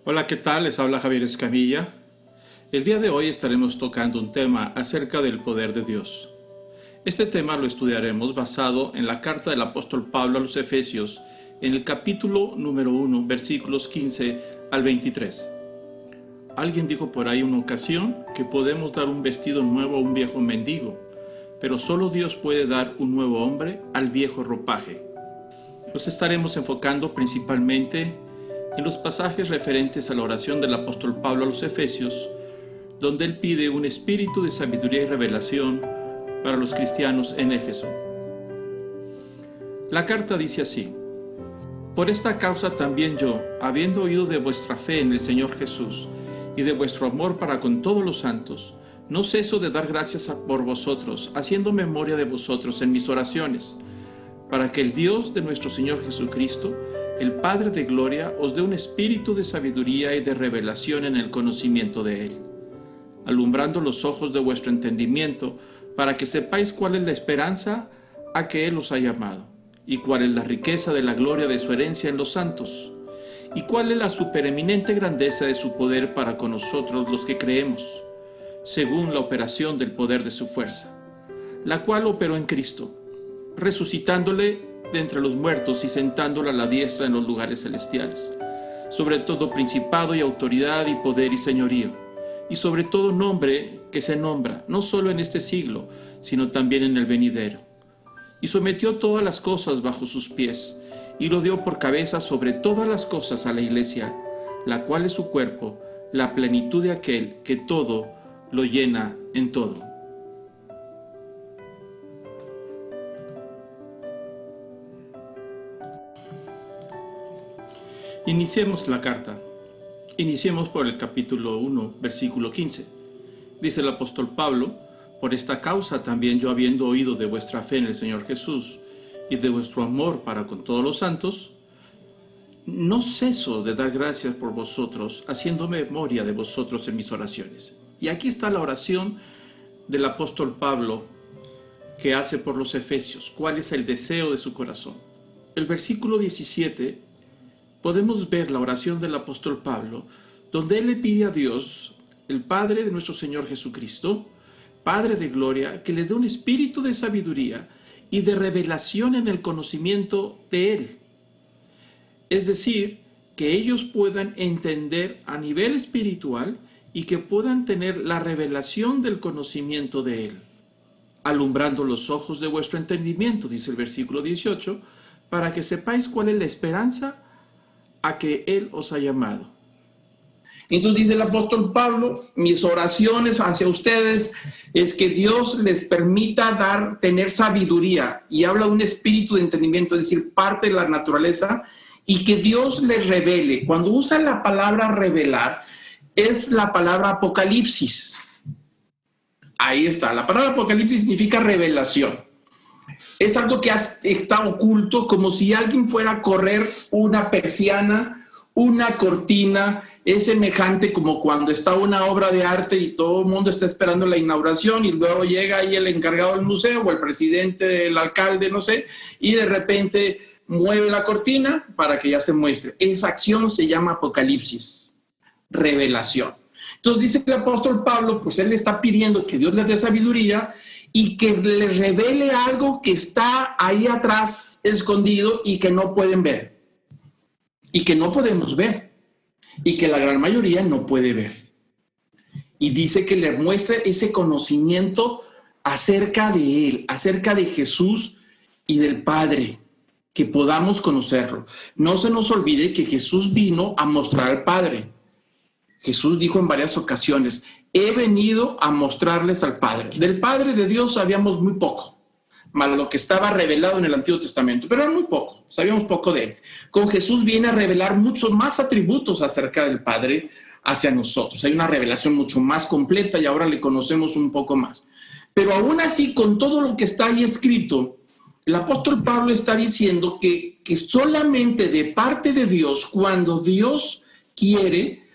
Hola, ¿qué tal? Les habla Javier Escamilla. El día de hoy estaremos tocando un tema acerca del poder de Dios. Este tema lo estudiaremos basado en la carta del apóstol Pablo a los Efesios, en el capítulo número 1, versículos 15 al 23. Alguien dijo por ahí una ocasión que podemos dar un vestido nuevo a un viejo mendigo, pero solo Dios puede dar un nuevo hombre al viejo ropaje. Nos estaremos enfocando principalmente en los pasajes referentes a la oración del apóstol Pablo a los Efesios, donde él pide un espíritu de sabiduría y revelación para los cristianos en Éfeso. La carta dice así: Por esta causa también yo, habiendo oído de vuestra fe en el Señor Jesús y de vuestro amor para con todos los santos, no ceso de dar gracias por vosotros, haciendo memoria de vosotros en mis oraciones, para que el Dios de nuestro Señor Jesucristo, el Padre de gloria, os dé un espíritu de sabiduría y de revelación en el conocimiento de Él, alumbrando los ojos de vuestro entendimiento, para que sepáis cuál es la esperanza a que Él os ha llamado, y cuál es la riqueza de la gloria de su herencia en los santos, y cuál es la supereminente grandeza de su poder para con nosotros los que creemos, según la operación del poder de su fuerza, la cual operó en Cristo, resucitándole de entre los muertos y sentándolo a la diestra en los lugares celestiales, sobre todo principado y autoridad y poder y señorío, y sobre todo nombre que se nombra, no solo en este siglo, sino también en el venidero. Y sometió todas las cosas bajo sus pies, y lo dio por cabeza sobre todas las cosas a la iglesia, la cual es su cuerpo, la plenitud de aquel que todo lo llena en todo. Iniciemos la carta. Iniciemos por el capítulo 1, versículo 15. Dice el apóstol Pablo: Por esta causa también yo, habiendo oído de vuestra fe en el Señor Jesús y de vuestro amor para con todos los santos, no ceso de dar gracias por vosotros, haciendo memoria de vosotros en mis oraciones. Y aquí está la oración del apóstol Pablo que hace por los efesios. ¿Cuál es el deseo de su corazón? El versículo 17 podemos ver la oración del apóstol Pablo, donde él le pide a Dios, el Padre de nuestro Señor Jesucristo, Padre de gloria, que les dé un espíritu de sabiduría y de revelación en el conocimiento de Él. Es decir, que ellos puedan entender a nivel espiritual y que puedan tener la revelación del conocimiento de Él, alumbrando los ojos de vuestro entendimiento, dice el versículo 18, para que sepáis cuál es la esperanza a que Él os ha llamado. Entonces dice el apóstol Pablo: mis oraciones hacia ustedes es que Dios les permita tener sabiduría, y habla de un espíritu de entendimiento, es decir, parte de la naturaleza, y que Dios les revele. Cuando usa la palabra revelar, es la palabra apocalipsis. Ahí está, la palabra apocalipsis significa revelación. Es algo que está oculto, como si alguien fuera a correr una persiana, una cortina. Es semejante como cuando está una obra de arte y todo el mundo está esperando la inauguración, y luego llega ahí el encargado del museo o el presidente, el alcalde, no sé, y de repente mueve la cortina para que ya se muestre. Esa acción se llama apocalipsis, revelación. Entonces dice el apóstol Pablo, pues él le está pidiendo que Dios le dé sabiduría y que le revele algo que está ahí atrás escondido y que no pueden ver, y que no podemos ver, y que la gran mayoría no puede ver. Y dice que le muestre ese conocimiento acerca de Él, acerca de Jesús y del Padre, que podamos conocerlo. No se nos olvide que Jesús vino a mostrar al Padre. Jesús dijo en varias ocasiones: he venido a mostrarles al Padre. Del Padre de Dios sabíamos muy poco, más lo que estaba revelado en el Antiguo Testamento, pero era muy poco, sabíamos poco de Él. Con Jesús viene a revelar muchos más atributos acerca del Padre hacia nosotros. Hay una revelación mucho más completa y ahora le conocemos un poco más. Pero aún así, con todo lo que está ahí escrito, el apóstol Pablo está diciendo que solamente de parte de Dios, cuando Dios quiere,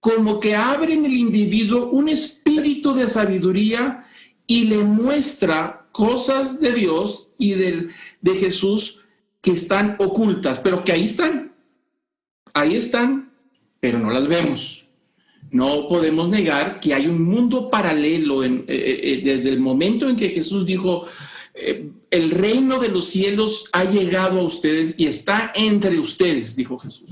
como que abre en el individuo un espíritu de sabiduría y le muestra cosas de Dios y de Jesús que están ocultas, pero que ahí están. pero no las vemos. No podemos negar que hay un mundo paralelo desde el momento en que Jesús dijo, el reino de los cielos ha llegado a ustedes y está entre ustedes, dijo Jesús.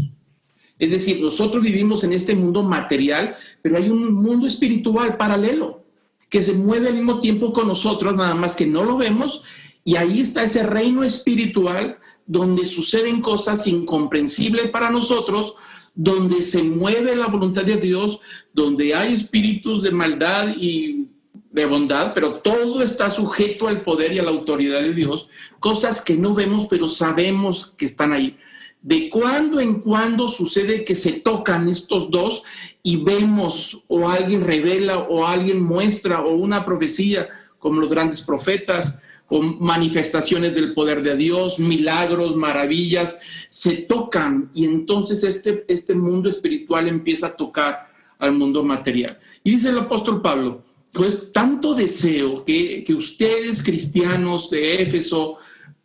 Es decir, nosotros vivimos en este mundo material, pero hay un mundo espiritual paralelo que se mueve al mismo tiempo con nosotros, nada más que no lo vemos, y ahí está ese reino espiritual donde suceden cosas incomprensibles para nosotros, donde se mueve la voluntad de Dios, donde hay espíritus de maldad y de bondad, pero todo está sujeto al poder y a la autoridad de Dios, cosas que no vemos, pero sabemos que están ahí. De cuando en cuando sucede que se tocan estos dos y vemos o alguien revela o alguien muestra o una profecía como los grandes profetas o manifestaciones del poder de Dios, milagros, maravillas, se tocan y entonces este mundo espiritual empieza a tocar al mundo material. Y dice el apóstol Pablo, pues tanto deseo que ustedes cristianos de Éfeso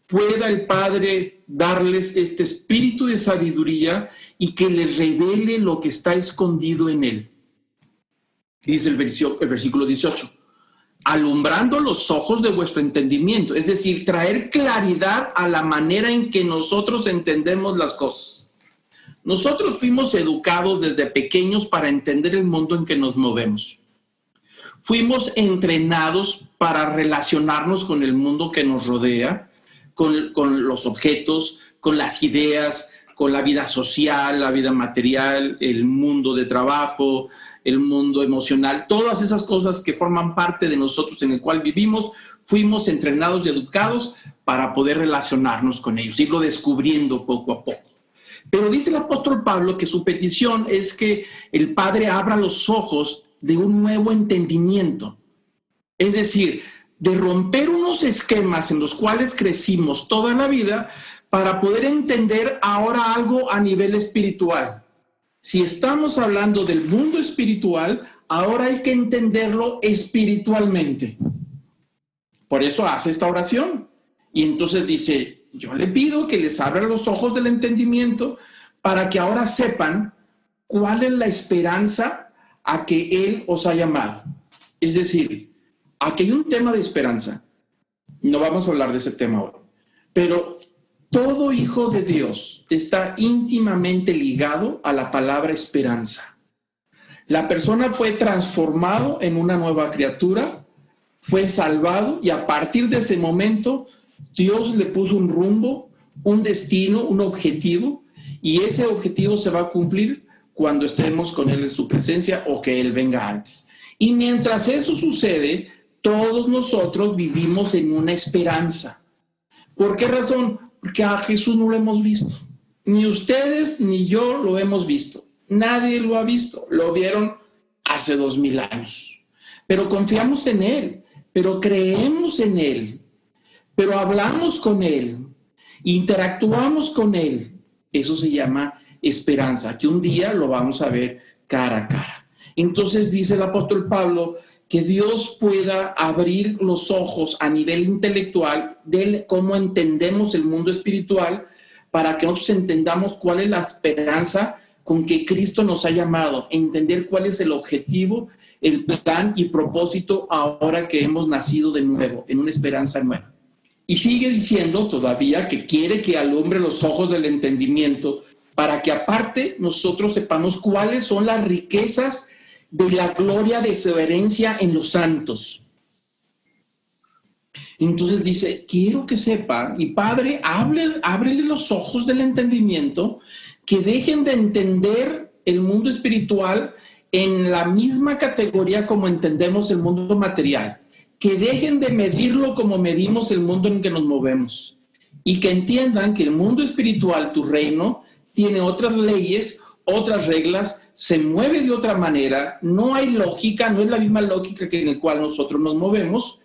pueda el Padre darles este espíritu de sabiduría y que les revele lo que está escondido en él. Dice el versículo 18, alumbrando los ojos de vuestro entendimiento, es decir, traer claridad a la manera en que nosotros entendemos las cosas. Nosotros fuimos educados desde pequeños para entender el mundo en que nos movemos. Fuimos entrenados para relacionarnos con el mundo que nos rodea, con los objetos, con las ideas, con la vida social, la vida material, el mundo de trabajo, el mundo emocional, todas esas cosas que forman parte de nosotros en el cual vivimos, fuimos entrenados y educados para poder relacionarnos con ellos, irlo descubriendo poco a poco. Pero dice el apóstol Pablo que su petición es que el Padre abra los ojos de un nuevo entendimiento. Es decir, de romper unos esquemas en los cuales crecimos toda la vida para poder entender ahora algo a nivel espiritual. Si estamos hablando del mundo espiritual, ahora hay que entenderlo espiritualmente. Por eso hace esta oración. Y entonces dice, yo le pido que les abra los ojos del entendimiento para que ahora sepan cuál es la esperanza a que Él os ha llamado. Es decir, aquí hay un tema de esperanza. No vamos a hablar de ese tema hoy. Pero todo hijo de Dios está íntimamente ligado a la palabra esperanza. La persona fue transformado en una nueva criatura, fue salvado y a partir de ese momento Dios le puso un rumbo, un destino, un objetivo y ese objetivo se va a cumplir cuando estemos con Él en su presencia o que Él venga antes. Y mientras eso sucede, todos nosotros vivimos en una esperanza. ¿Por qué razón? Porque a Jesús no lo hemos visto. Ni ustedes ni yo lo hemos visto. Nadie lo ha visto. Lo vieron hace 2000 años. Pero confiamos en Él, pero creemos en Él, pero hablamos con Él, interactuamos con Él. Eso se llama esperanza, que un día lo vamos a ver cara a cara. Entonces dice el apóstol Pablo, que Dios pueda abrir los ojos a nivel intelectual de cómo entendemos el mundo espiritual para que nosotros entendamos cuál es la esperanza con que Cristo nos ha llamado, entender cuál es el objetivo, el plan y propósito ahora que hemos nacido de nuevo, en una esperanza nueva. Y sigue diciendo todavía que quiere que alumbre los ojos del entendimiento para que aparte nosotros sepamos cuáles son las riquezas de la gloria de su herencia en los santos. Entonces dice, quiero que sepan, y Padre, ábrele los ojos del entendimiento, que dejen de entender el mundo espiritual en la misma categoría como entendemos el mundo material, que dejen de medirlo como medimos el mundo en que nos movemos, y que entiendan que el mundo espiritual, tu reino, tiene otras leyes, otras reglas, se mueve de otra manera, no hay lógica, no es la misma lógica que en la cual nosotros nos movemos,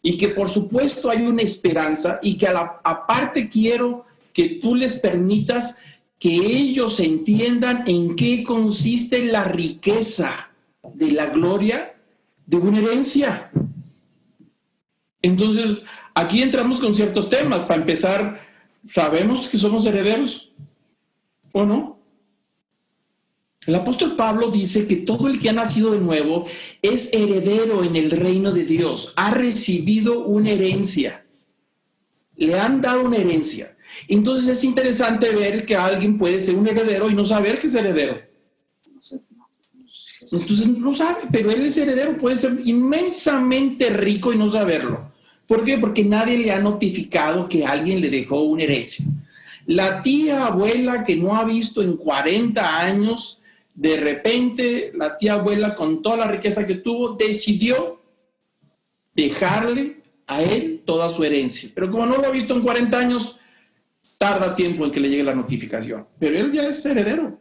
y que por supuesto hay una esperanza, y que aparte quiero que tú les permitas que ellos entiendan en qué consiste la riqueza de la gloria de una herencia. Entonces, aquí entramos con ciertos temas. Para empezar, ¿sabemos que somos herederos o no? El apóstol Pablo dice que todo el que ha nacido de nuevo es heredero en el reino de Dios, ha recibido una herencia, le han dado una herencia. Entonces es interesante ver que alguien puede ser un heredero y no saber que es heredero. Entonces no sabe, pero él es heredero, puede ser inmensamente rico y no saberlo. ¿Por qué? Porque nadie le ha notificado que alguien le dejó una herencia. La tía abuela que no ha visto en 40 años, de repente la tía abuela con toda la riqueza que tuvo decidió dejarle a él toda su herencia. Pero como no lo ha visto en 40 años, tarda tiempo en que le llegue la notificación. Pero él ya es heredero.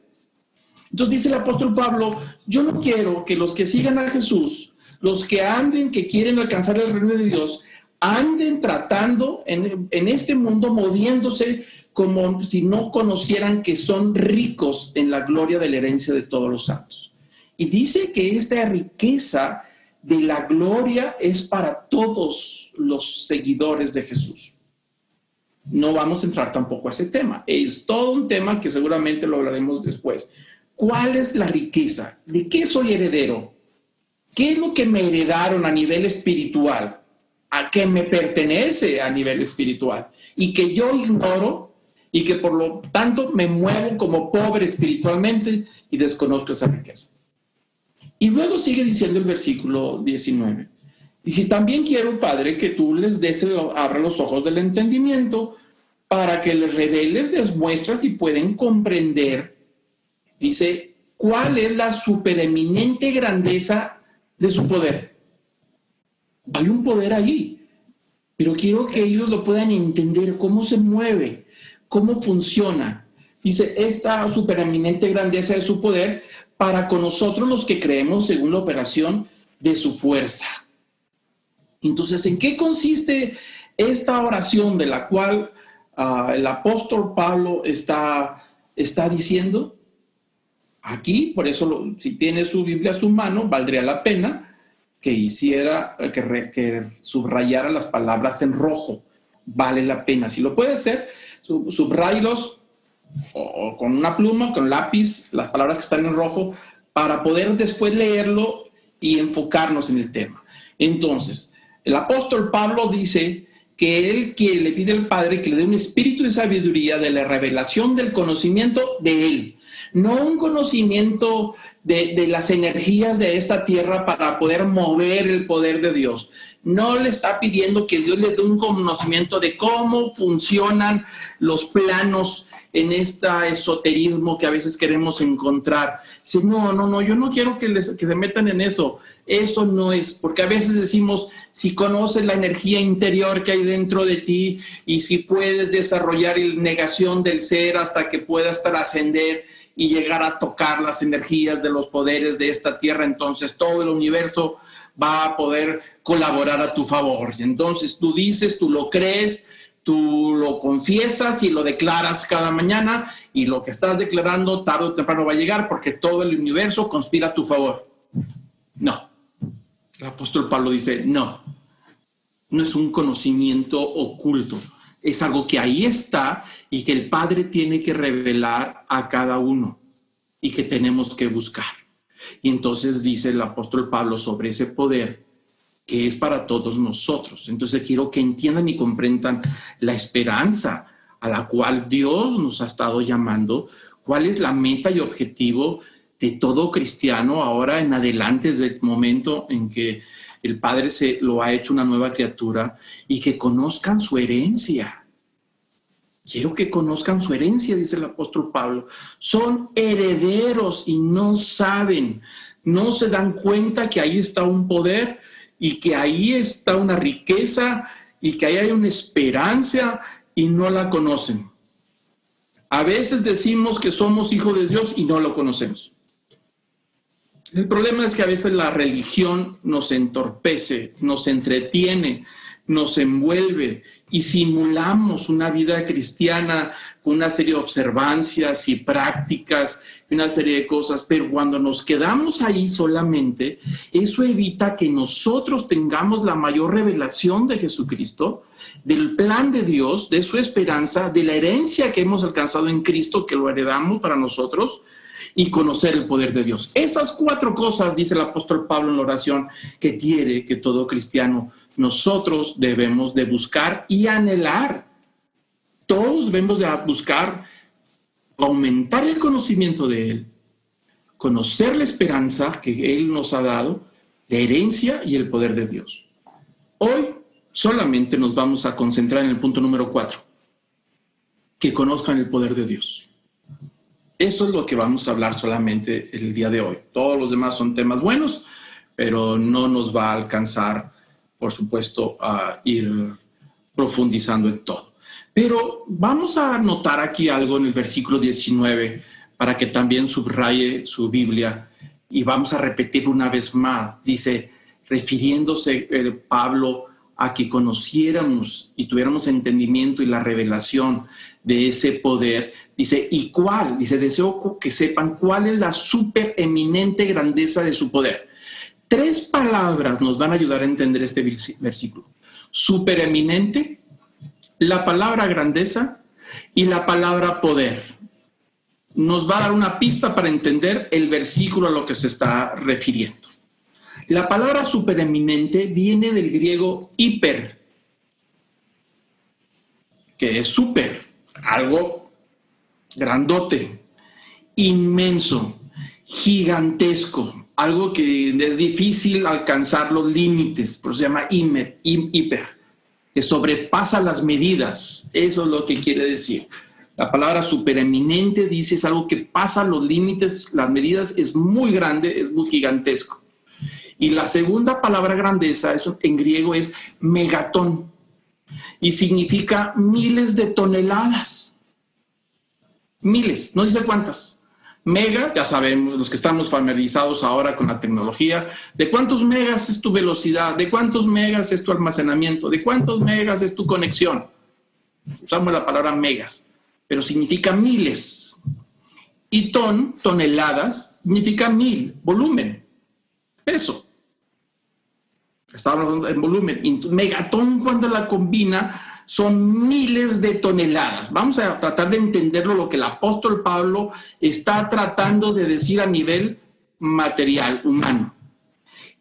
Entonces dice el apóstol Pablo, yo no quiero que los que sigan a Jesús, los que anden, que quieren alcanzar el reino de Dios, anden tratando en este mundo, moviéndose como si no conocieran que son ricos en la gloria de la herencia de todos los santos. Y dice que esta riqueza de la gloria es para todos los seguidores de Jesús. No vamos a entrar tampoco a ese tema. Es todo un tema que seguramente lo hablaremos después. ¿Cuál es la riqueza? ¿De qué soy heredero? ¿Qué es lo que me heredaron a nivel espiritual? ¿A qué me pertenece a nivel espiritual? Y que yo ignoro y que por lo tanto me muevo como pobre espiritualmente y desconozco esa riqueza. Y luego sigue diciendo el versículo 19. Dice, también quiero, Padre, que tú les abra los ojos del entendimiento para que les reveles, les muestras y pueden comprender. Dice, ¿cuál es la supereminente grandeza de su poder? Hay un poder ahí, pero quiero que ellos lo puedan entender, cómo se mueve, cómo funciona. Dice, esta supereminente grandeza de su poder para con nosotros los que creemos según la operación de su fuerza. Entonces, ¿en qué consiste esta oración de la cual el apóstol Pablo está diciendo? Aquí, por eso, si tiene su Biblia a su mano, valdría la pena que subrayara las palabras en rojo. Vale la pena. Si lo puede hacer, subrayalos o con una pluma, con lápiz, las palabras que están en rojo, para poder después leerlo y enfocarnos en el tema. Entonces, el apóstol Pablo dice que él le pide al Padre que le dé un espíritu de sabiduría, de la revelación del conocimiento de él. No un conocimiento de las energías de esta tierra para poder mover el poder de Dios. No le está pidiendo que Dios le dé un conocimiento de cómo funcionan los planos en este esoterismo que a veces queremos encontrar. Dice, no, yo no quiero que se metan en eso. Eso no es, porque a veces decimos, si conoces la energía interior que hay dentro de ti y si puedes desarrollar la negación del ser hasta que puedas trascender y llegar a tocar las energías de los poderes de esta tierra, entonces todo el universo va a poder colaborar a tu favor. Entonces tú dices, tú lo crees, tú lo confiesas y lo declaras cada mañana, y lo que estás declarando tarde o temprano va a llegar porque todo el universo conspira a tu favor. No. El apóstol Pablo dice, no es un conocimiento oculto. Es algo que ahí está y que el Padre tiene que revelar a cada uno y que tenemos que buscar. Y entonces dice el apóstol Pablo sobre ese poder que es para todos nosotros. Entonces quiero que entiendan y comprendan la esperanza a la cual Dios nos ha estado llamando, cuál es la meta y objetivo de todo cristiano ahora en adelante, desde el momento en que el Padre se lo ha hecho una nueva criatura, y que conozcan su herencia. Quiero que conozcan su herencia, dice el apóstol Pablo. Son herederos y no saben, no se dan cuenta que ahí está un poder y que ahí está una riqueza y que ahí hay una esperanza y no la conocen. A veces decimos que somos hijos de Dios y no lo conocemos. El problema es que a veces la religión nos entorpece, nos entretiene, nos envuelve y simulamos una vida cristiana con una serie de observancias y prácticas y una serie de cosas, pero cuando nos quedamos ahí solamente, eso evita que nosotros tengamos la mayor revelación de Jesucristo, del plan de Dios, de su esperanza, de la herencia que hemos alcanzado en Cristo, que lo heredamos para nosotros, y conocer el poder de Dios. Esas 4 cosas, dice el apóstol Pablo en la oración, que quiere que todo cristiano, nosotros debemos de buscar y anhelar. Todos debemos de buscar aumentar el conocimiento de Él, conocer la esperanza que Él nos ha dado, la herencia y el poder de Dios. Hoy solamente nos vamos a concentrar en el punto número 4, que conozcan el poder de Dios. Eso es lo que vamos a hablar solamente el día de hoy. Todos los demás son temas buenos, pero no nos va a alcanzar, por supuesto, a ir profundizando en todo. Pero vamos a notar aquí algo en el versículo 19 para que también subraye su Biblia y vamos a repetir una vez más. Dice, refiriéndose Pablo a que conociéramos y tuviéramos entendimiento y la revelación de ese poder. Dice, ¿y cuál? Dice, deseo que sepan cuál es la supereminente grandeza de su poder. 3 palabras nos van a ayudar a entender este versículo. Supereminente, la palabra grandeza y la palabra poder. Nos va a dar una pista para entender el versículo a lo que se está refiriendo. La palabra supereminente viene del griego hiper, que es super, algo grandote, inmenso, gigantesco, algo que es difícil alcanzar los límites, por eso se llama hiper, que sobrepasa las medidas. Eso es lo que quiere decir. La palabra supereminente dice es algo que pasa los límites, las medidas, es muy grande, es muy gigantesco. Y la segunda palabra grandeza en griego es megatón y significa miles de toneladas. Miles, no dice cuántas. Mega, ya sabemos, los que estamos familiarizados ahora con la tecnología, de cuántos megas es tu velocidad, de cuántos megas es tu almacenamiento, de cuántos megas es tu conexión. Usamos la palabra megas, pero significa miles. Y toneladas, significa 1000, volumen, peso. Estamos hablando en volumen. Megatón, cuando la combina, son miles de toneladas. Vamos a tratar de entenderlo, lo que el apóstol Pablo está tratando de decir a nivel material, humano.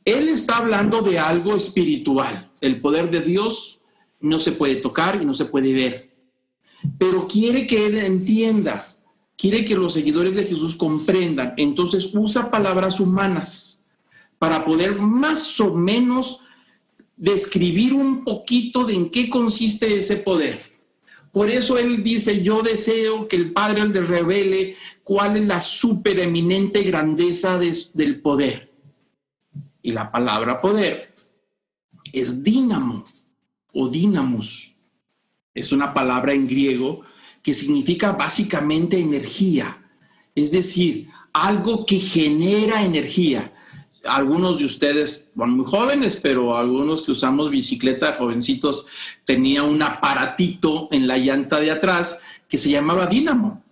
Él está hablando de algo espiritual. El poder de Dios no se puede tocar y no se puede ver. Pero quiere que él entienda, quiere que los seguidores de Jesús comprendan. Entonces usa palabras humanas para poder más o menos describir un poquito de en qué consiste ese poder. Por eso él dice, yo deseo que el Padre le revele cuál es la supereminente grandeza del poder. Y la palabra poder es dínamo o dínamos. Es una palabra en griego que significa básicamente energía. Es decir, algo que genera energía. Algunos de ustedes, bueno, muy jóvenes, pero algunos que usamos bicicleta, jovencitos, tenía un aparatito en la llanta de atrás que se llamaba dínamo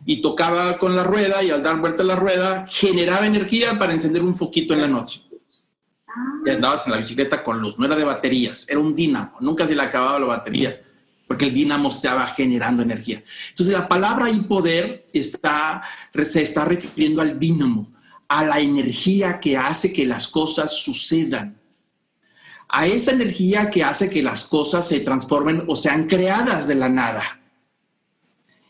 y tocaba con la rueda y al dar vuelta a la rueda generaba energía para encender un foquito en la noche. Y andabas en la bicicleta con luz, no era de baterías, era un dínamo, nunca se le acababa la batería porque el dínamo estaba generando energía. Entonces la palabra y poder se está refiriendo al dínamo, a la energía que hace que las cosas sucedan, a esa energía que hace que las cosas se transformen o sean creadas de la nada.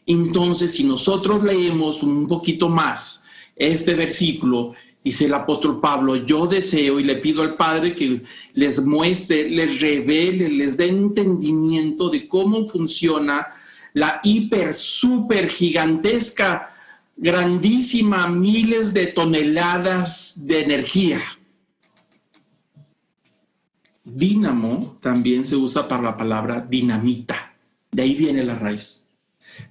Entonces, si nosotros leemos un poquito más este versículo, dice el apóstol Pablo, yo deseo y le pido al Padre que les muestre, les revele, les dé entendimiento de cómo funciona la super gigantesca, grandísima, miles de toneladas de energía. Dínamo también se usa para la palabra dinamita. De ahí viene la raíz.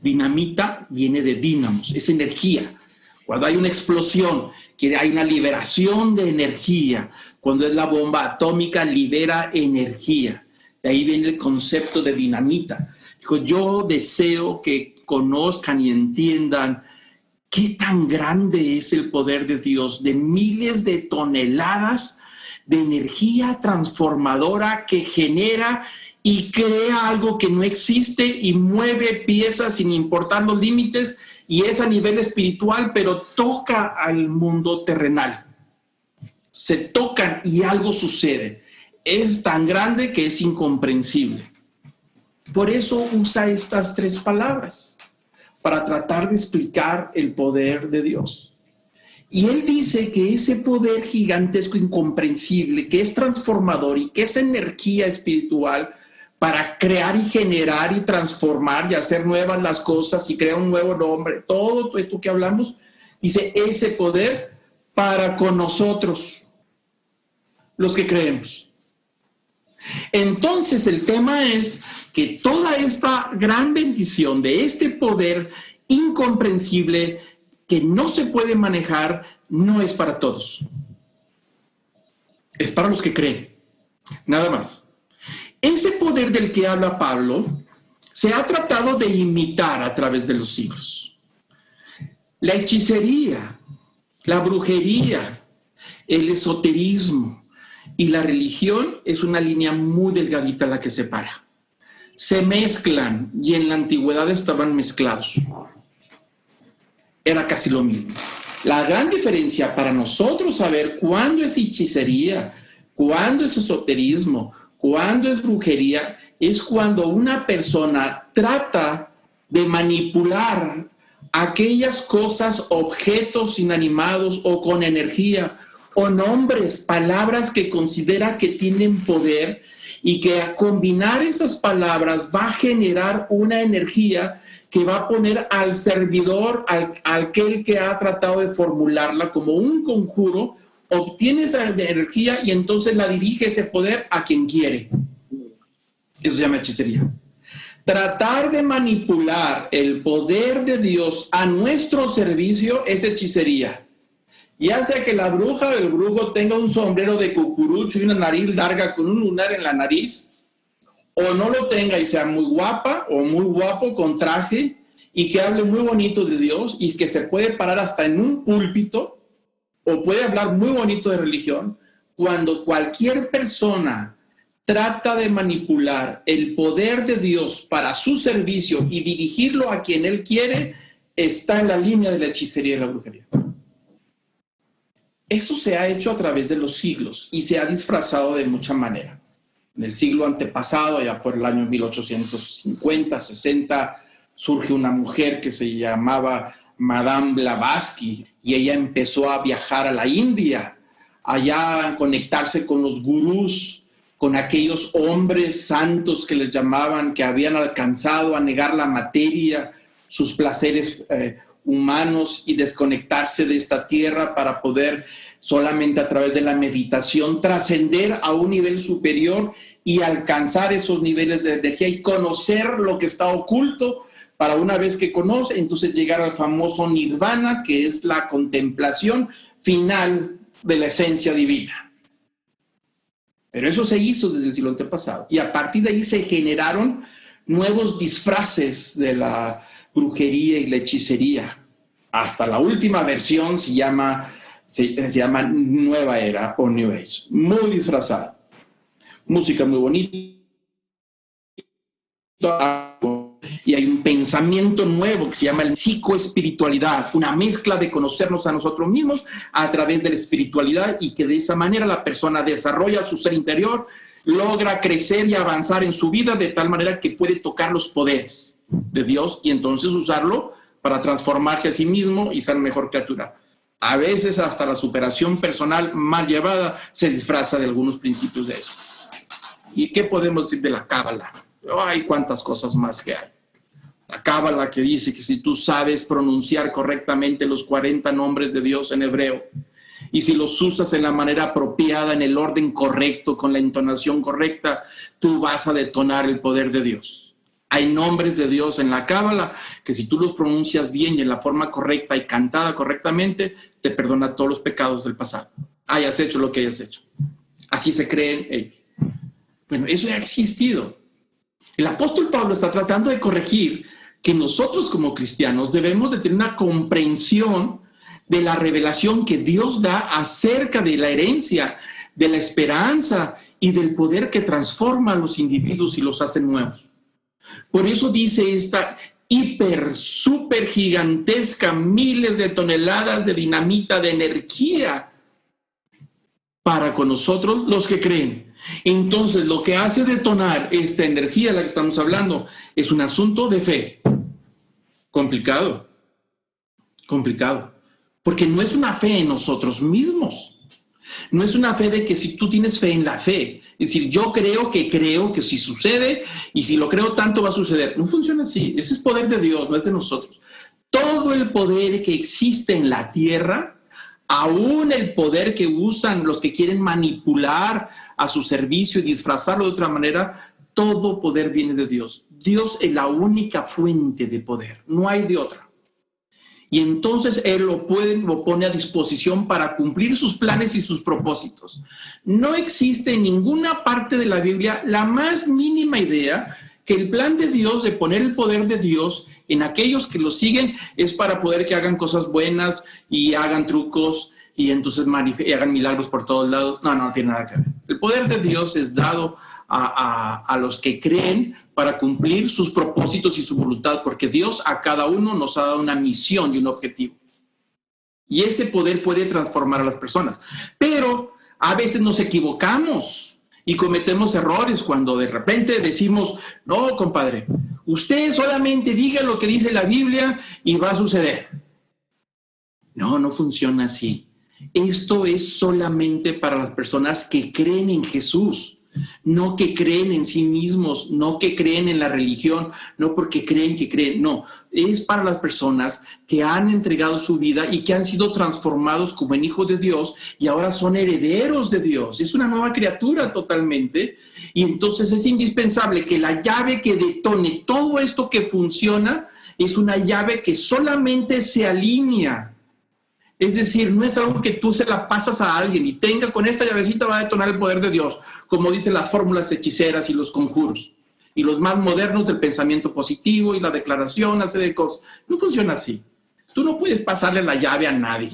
Dinamita viene de dínamos, es energía. Cuando hay una explosión, que hay una liberación de energía. Cuando es la bomba atómica, libera energía. De ahí viene el concepto de dinamita. Dijo, yo deseo que conozcan y entiendan qué tan grande es el poder de Dios, de miles de toneladas de energía transformadora que genera y crea algo que no existe y mueve piezas sin importar los límites, y es a nivel espiritual, pero toca al mundo terrenal. Se tocan y algo sucede. Es tan grande que es incomprensible. Por eso usa estas 3 palabras, para tratar de explicar el poder de Dios. Y él dice que ese poder gigantesco, incomprensible, que es transformador y que es energía espiritual para crear y generar y transformar y hacer nuevas las cosas y crear un nuevo nombre, todo esto que hablamos, dice ese poder para con nosotros, los que creemos. Entonces el tema es que toda esta gran bendición de este poder incomprensible que no se puede manejar, no es para todos. Es para los que creen, nada más. Ese poder del que habla Pablo se ha tratado de imitar a través de los siglos. La hechicería, la brujería, el esoterismo y la religión es una línea muy delgadita la que separa. Se mezclan y en la antigüedad estaban mezclados. Era casi lo mismo. La gran diferencia para nosotros saber cuándo es hechicería, cuándo es esoterismo, cuándo es brujería, es cuando una persona trata de manipular aquellas cosas, objetos inanimados o con energía, o nombres, palabras que considera que tienen poder y que a combinar esas palabras va a generar una energía que va a poner al servidor, aquel que ha tratado de formularla como un conjuro, obtiene esa energía y entonces la dirige ese poder a quien quiere. Eso se llama hechicería. Tratar de manipular el poder de Dios a nuestro servicio es hechicería. Ya sea que la bruja o el brujo tenga un sombrero de cucurucho y una nariz larga con un lunar en la nariz, o no lo tenga y sea muy guapa o muy guapo con traje y que hable muy bonito de Dios y que se puede parar hasta en un púlpito o puede hablar muy bonito de religión, cuando cualquier persona trata de manipular el poder de Dios para su servicio y dirigirlo a quien él quiere, está en la línea de la hechicería y la brujería. Eso se ha hecho a través de los siglos y se ha disfrazado de mucha manera. En el siglo antepasado, ya por el año 1850, 60, surge una mujer que se llamaba Madame Blavatsky y ella empezó a viajar a la India, allá a conectarse con los gurús, con aquellos hombres santos que les llamaban, que habían alcanzado a negar la materia, sus placeres humanos y desconectarse de esta tierra para poder solamente a través de la meditación trascender a un nivel superior y alcanzar esos niveles de energía y conocer lo que está oculto para una vez que conoce, entonces llegar al famoso nirvana, que es la contemplación final de la esencia divina. Pero eso se hizo desde el siglo antepasado y a partir de ahí se generaron nuevos disfraces de la brujería y la hechicería. Hasta la última versión se llama Nueva Era o New Age. Muy disfrazada. Música muy bonita. Y hay un pensamiento nuevo que se llama el psicoespiritualidad, una mezcla de conocernos a nosotros mismos a través de la espiritualidad y que de esa manera la persona desarrolla su ser interior, logra crecer y avanzar en su vida de tal manera que puede tocar los poderes de Dios y entonces usarlo para transformarse a sí mismo y ser mejor criatura. A veces hasta la superación personal mal llevada se disfraza de algunos principios de eso. ¿Y qué podemos decir de la Cábala? Hay cuántas cosas más que hay. La Cábala que dice que si tú sabes pronunciar correctamente los 40 nombres de Dios en hebreo y si los usas en la manera apropiada, en el orden correcto, con la entonación correcta, tú vas a detonar el poder de Dios. Hay nombres de Dios en la Cábala que si tú los pronuncias bien y en la forma correcta y cantada correctamente, te perdona todos los pecados del pasado. Hayas hecho lo que hayas hecho. Así se creen ellos. Bueno, eso ya ha existido. El apóstol Pablo está tratando de corregir que nosotros como cristianos debemos de tener una comprensión de la revelación que Dios da acerca de la herencia de la esperanza y del poder que transforma a los individuos y los hace nuevos. Por eso dice esta súper gigantesca, miles de toneladas de dinamita, de energía para con nosotros los que creen. Entonces, lo que hace detonar esta energía de la que estamos hablando es un asunto de fe. Complicado. Porque no es una fe en nosotros mismos. No es una fe de que si tú tienes fe en la fe, es decir, yo creo que si sucede y si lo creo tanto va a suceder. No funciona así. Ese es poder de Dios, no es de nosotros. Todo el poder que existe en la tierra, aún el poder que usan los que quieren manipular a su servicio y disfrazarlo de otra manera, todo poder viene de Dios. Dios es la única fuente de poder, no hay de otra. Y entonces Él lo pone a disposición para cumplir sus planes y sus propósitos. No existe en ninguna parte de la Biblia la más mínima idea que el plan de Dios de poner el poder de Dios en aquellos que lo siguen es para poder que hagan cosas buenas y hagan trucos y entonces hagan milagros por todos lados. No tiene nada que ver. El poder de Dios es dado a los que creen para cumplir sus propósitos y su voluntad, porque Dios a cada uno nos ha dado una misión y un objetivo. Y ese poder puede transformar a las personas. Pero a veces nos equivocamos y cometemos errores cuando de repente decimos, no, compadre, usted solamente diga lo que dice la Biblia y va a suceder. No funciona así. Esto es solamente para las personas que creen en Jesús, no que creen en sí mismos, no que creen en la religión, no porque creen que creen, no. Es para las personas que han entregado su vida y que han sido transformados como en hijos de Dios y ahora son herederos de Dios. Es una nueva criatura totalmente. Y entonces es indispensable que la llave que detone todo esto que funciona es una llave que solamente se alinea. Es decir, no es algo que tú se la pasas a alguien y tenga con esta llavecita va a detonar el poder de Dios, como dicen las fórmulas hechiceras y los conjuros, y los más modernos del pensamiento positivo y la declaración, hacer de cosas. No funciona así. Tú no puedes pasarle la llave a nadie.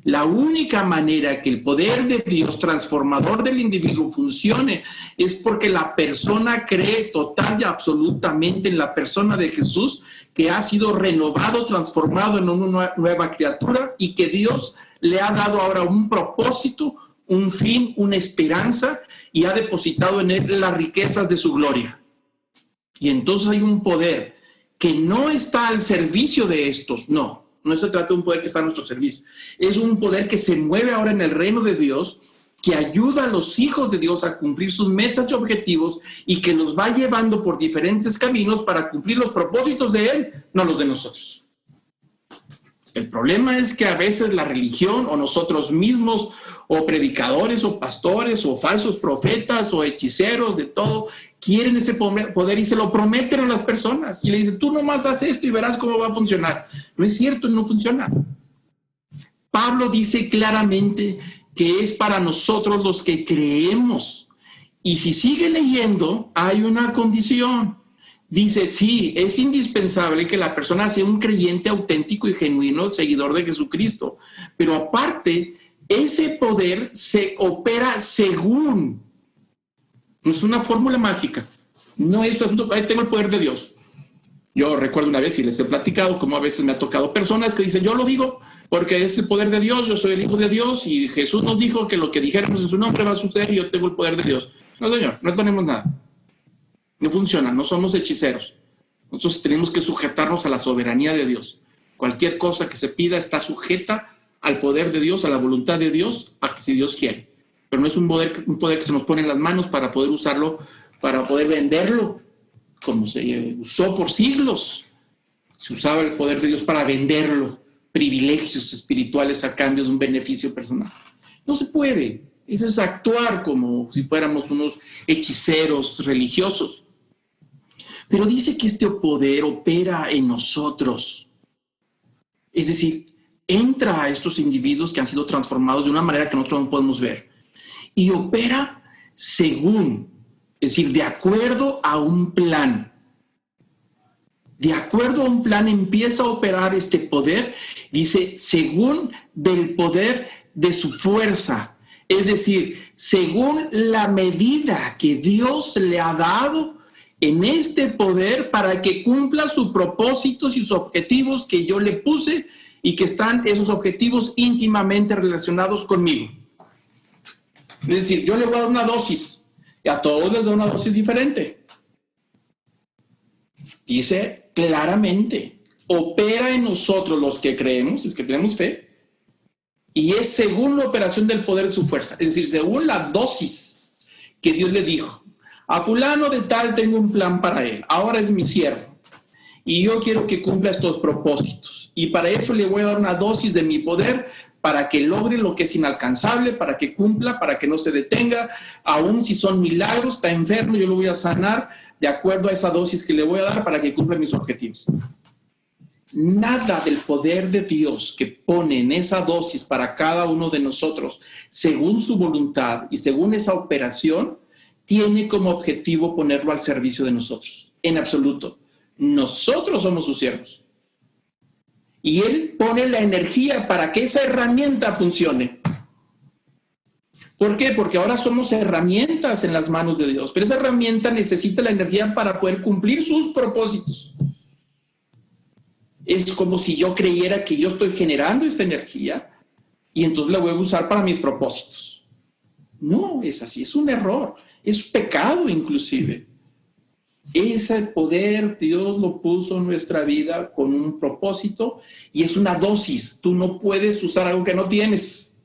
La única manera que el poder de Dios transformador del individuo funcione es porque la persona cree total y absolutamente en la persona de Jesús, que ha sido renovado, transformado en una nueva criatura y que Dios le ha dado ahora un propósito, un fin, una esperanza y ha depositado en él las riquezas de su gloria. Y entonces hay un poder que no está al servicio de estos, no se trata de un poder que está a nuestro servicio. Es un poder que se mueve ahora en el reino de Dios, que ayuda a los hijos de Dios a cumplir sus metas y objetivos y que los va llevando por diferentes caminos para cumplir los propósitos de Él, no los de nosotros. El problema es que a veces la religión o nosotros mismos o predicadores o pastores o falsos profetas o hechiceros de todo quieren ese poder y se lo prometen a las personas y le dicen, tú nomás haz esto y verás cómo va a funcionar. No es cierto, no funciona. Pablo dice claramente que es para nosotros los que creemos. Y si sigue leyendo, hay una condición. Dice, sí, es indispensable que la persona sea un creyente auténtico y genuino, seguidor de Jesucristo. Pero aparte, ese poder se opera según. No es una fórmula mágica. No es asunto, ahí tengo el poder de Dios. Yo recuerdo una vez y les he platicado cómo a veces me ha tocado personas que dicen, yo lo digo porque es el poder de Dios, yo soy el hijo de Dios y Jesús nos dijo que lo que dijéramos en su nombre va a suceder y yo tengo el poder de Dios. No, señor, no tenemos nada. No funciona, no somos hechiceros. Nosotros tenemos que sujetarnos a la soberanía de Dios. Cualquier cosa que se pida está sujeta al poder de Dios, a la voluntad de Dios, a que si Dios quiere. Pero no es un poder que se nos pone en las manos para poder usarlo, para poder venderlo, como se usó por siglos. Se usaba el poder de Dios para venderlo, privilegios espirituales a cambio de un beneficio personal. No se puede. Eso es actuar como si fuéramos unos hechiceros religiosos. Pero dice que este poder opera en nosotros. Es decir, entra a estos individuos que han sido transformados de una manera que nosotros no podemos ver. Y opera según, es decir, de acuerdo a un plan. De acuerdo a un plan empieza a operar este poder, dice, según del poder de su fuerza, Es decir, según la medida que Dios le ha dado en este poder para que cumpla sus propósitos y sus objetivos que yo le puse y que están esos objetivos íntimamente relacionados conmigo. Es decir, yo le voy a dar una dosis y a todos les doy una dosis diferente. Dice claramente, opera en nosotros los que creemos, es que tenemos fe, y es según la operación del poder de su fuerza, es decir, según la dosis que Dios le dijo. A fulano de tal tengo un plan para él, ahora es mi siervo, y yo quiero que cumpla estos propósitos, y para eso le voy a dar una dosis de mi poder para que logre lo que es inalcanzable, para que cumpla, para que no se detenga, aun si son milagros, está enfermo, yo lo voy a sanar de acuerdo a esa dosis que le voy a dar para que cumpla mis objetivos. Nada del poder de Dios que pone en esa dosis para cada uno de nosotros, según su voluntad y según esa operación, tiene como objetivo ponerlo al servicio de nosotros, en absoluto. Nosotros somos sus siervos. Y Él pone la energía para que esa herramienta funcione. ¿Por qué? Porque ahora somos herramientas en las manos de Dios, pero esa herramienta necesita la energía para poder cumplir sus propósitos. Es como si yo creyera que yo estoy generando esta energía y entonces la voy a usar para mis propósitos. No es así, es un error, es pecado inclusive. Ese poder Dios lo puso en nuestra vida con un propósito y es una dosis. Tú no puedes usar algo que no tienes.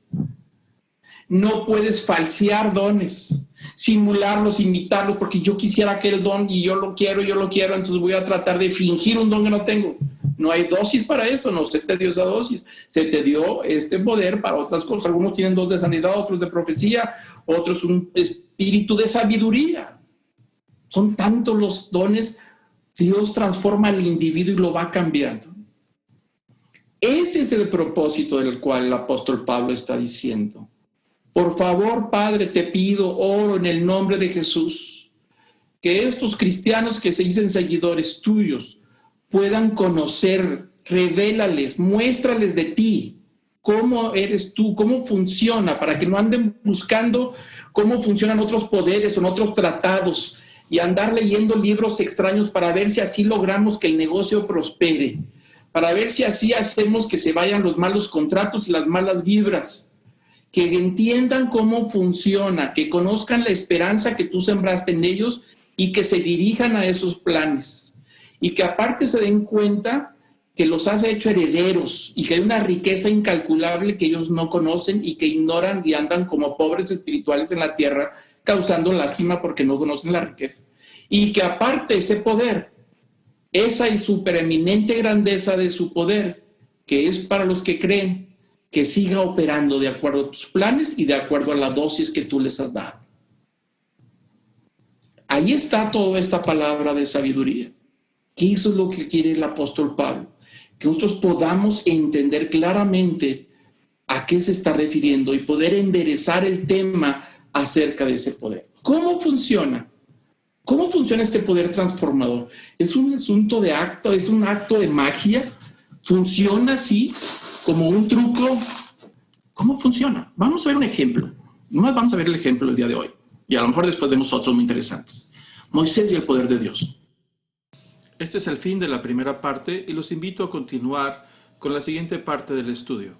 No puedes falsear dones, simularlos, imitarlos, porque yo quisiera aquel don y yo lo quiero, entonces voy a tratar de fingir un don que no tengo. No hay dosis para eso, no se te dio esa dosis, se te dio este poder para otras cosas. Algunos tienen dones de sanidad, otros de profecía, otros un espíritu de sabiduría. Son tantos los dones, Dios transforma al individuo y lo va cambiando. Ese es el propósito del cual el apóstol Pablo está diciendo. Por favor, Padre, te pido, oro en el nombre de Jesús, que estos cristianos que se dicen seguidores tuyos puedan conocer, revélales, muéstrales de ti, cómo eres tú, cómo funciona, para que no anden buscando cómo funcionan otros poderes o en otros tratados y andar leyendo libros extraños para ver si así logramos que el negocio prospere, para ver si así hacemos que se vayan los malos contratos y las malas vibras, que entiendan cómo funciona, que conozcan la esperanza que tú sembraste en ellos y que se dirijan a esos planes. Y que aparte se den cuenta que los has hecho herederos y que hay una riqueza incalculable que ellos no conocen y que ignoran y andan como pobres espirituales en la tierra, causando lástima porque no conocen la riqueza. Y que aparte ese poder, esa supereminente grandeza de su poder, que es para los que creen, que siga operando de acuerdo a tus planes y de acuerdo a la dosis que tú les has dado. Ahí está toda esta palabra de sabiduría. Que eso es lo que quiere el apóstol Pablo, que nosotros podamos entender claramente a qué se está refiriendo y poder enderezar el tema acerca de ese poder. ¿Cómo funciona? ¿Cómo funciona este poder transformador? ¿Es un asunto de acto? ¿Es un acto de magia? ¿Funciona así como un truco? ¿Cómo funciona? Vamos a ver un ejemplo. Nomás vamos a ver el ejemplo del día de hoy. Y a lo mejor después vemos otros muy interesantes. Moisés y el poder de Dios. Este es el fin de la primera parte y los invito a continuar con la siguiente parte del estudio.